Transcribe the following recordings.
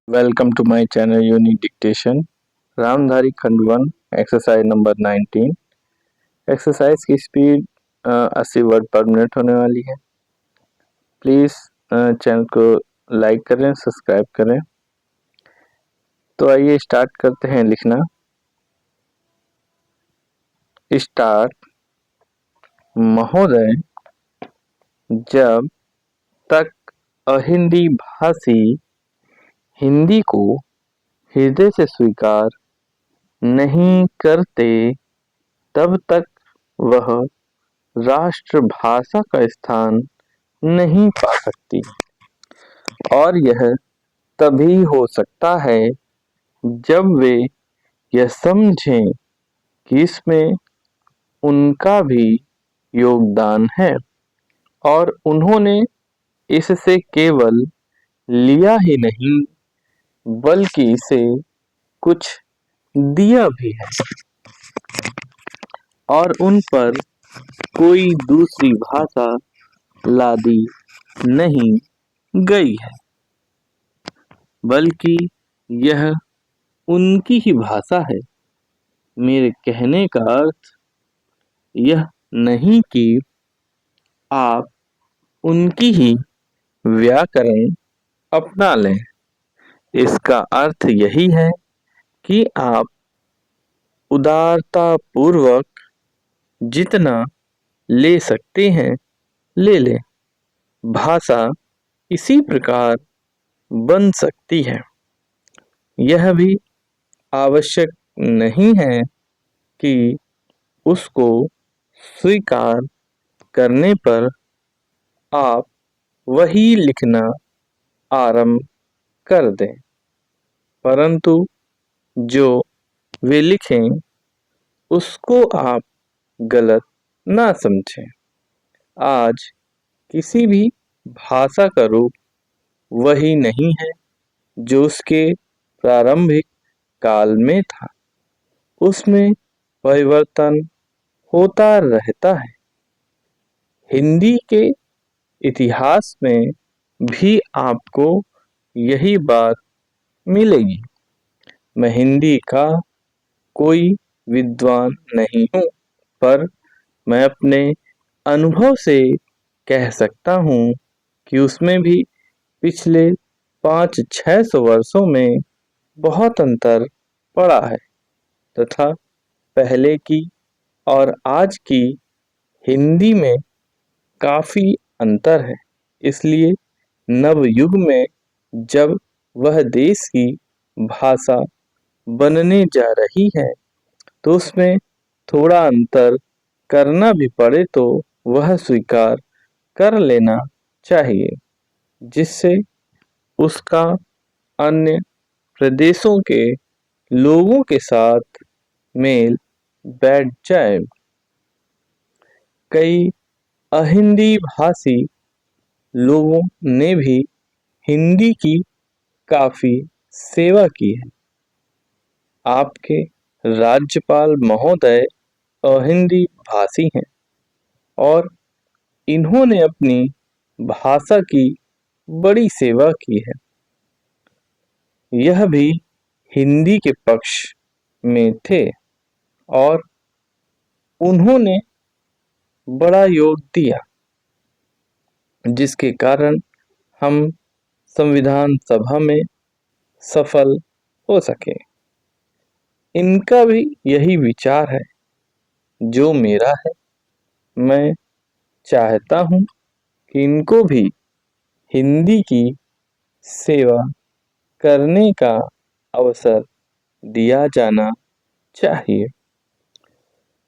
Welcome to my channel Unique Dictation. Ramdhari खंड 1 exercise number 19। Exercise की speed 80 word पर minute होने वाली है। प्लीज़ चैनल को लाइक करें, सब्सक्राइब करें। तो आइए स्टार्ट करते हैं लिखना। स्टार्ट। महोदय, जब तक अहिंदी भाषी हिंदी को हृदय से स्वीकार नहीं करते तब तक वह राष्ट्रभाषा का स्थान नहीं पा सकती। और यह तभी हो सकता है जब वे यह समझें कि इसमें उनका भी योगदान है और उन्होंने इससे केवल लिया ही नहीं बल्कि इसे कुछ दिया भी है और उन पर कोई दूसरी भाषा लादी नहीं गई है, बल्कि यह उनकी ही भाषा है। मेरे कहने का अर्थ यह नहीं कि आप उनकी ही व्याकरण अपना लें। इसका अर्थ यही है कि आप उदारता पूर्वक जितना ले सकते हैं ले लें। भाषा इसी प्रकार बन सकती है। यह भी आवश्यक नहीं है कि उसको स्वीकार करने पर आप वही लिखना आरंभ कर दें, परंतु जो वे लिखें उसको आप गलत ना समझें। आज किसी भी भाषा का रूप वही नहीं है जो उसके प्रारंभिक काल में था। उसमें परिवर्तन होता रहता है। हिंदी के इतिहास में भी आपको यही बात मिलेगी। मैं हिंदी का कोई विद्वान नहीं हूँ, पर मैं अपने अनुभव से कह सकता हूँ कि उसमें भी पिछले 500-600 वर्षों में बहुत अंतर पड़ा है तथा पहले की और आज की हिंदी में काफी अंतर है। इसलिए नवयुग में जब वह देश की भाषा बनने जा रही है तो उसमें थोड़ा अंतर करना भी पड़े तो वह स्वीकार कर लेना चाहिए, जिससे उसका अन्य प्रदेशों के लोगों के साथ मेल बैठ जाए। कई अहिंदी भाषी लोगों ने भी हिंदी की काफी सेवा की है। आपके राज्यपाल महोदय अहिंदी भाषी हैं और इन्होंने अपनी भाषा की बड़ी सेवा की है। यह भी हिंदी के पक्ष में थे और उन्होंने बड़ा योग दिया, जिसके कारण हम संविधान सभा में सफल हो सके। इनका भी यही विचार है जो मेरा है। मैं चाहता हूँ कि इनको भी हिंदी की सेवा करने का अवसर दिया जाना चाहिए।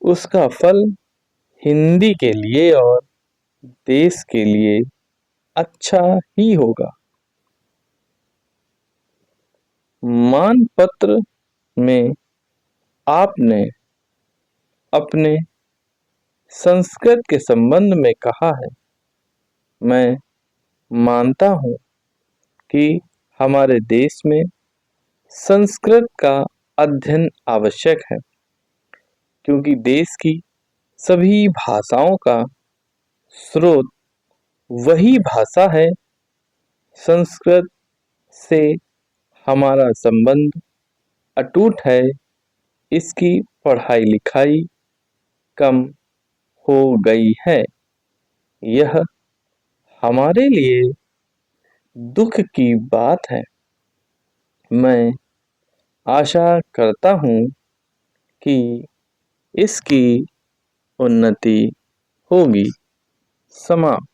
उसका फल हिंदी के लिए और देश के लिए अच्छा ही होगा। मानपत्र में आपने अपने संस्कृत के संबंध में कहा है। मैं मानता हूँ कि हमारे देश में संस्कृत का अध्ययन आवश्यक है, क्योंकि देश की सभी भाषाओं का स्रोत वही भाषा है। संस्कृत से हमारा संबंध अटूट है, इसकी पढ़ाई लिखाई कम हो गई है। यह हमारे लिए दुख की बात है। मैं आशा करता हूँ कि इसकी उन्नति होगी। समाप्त।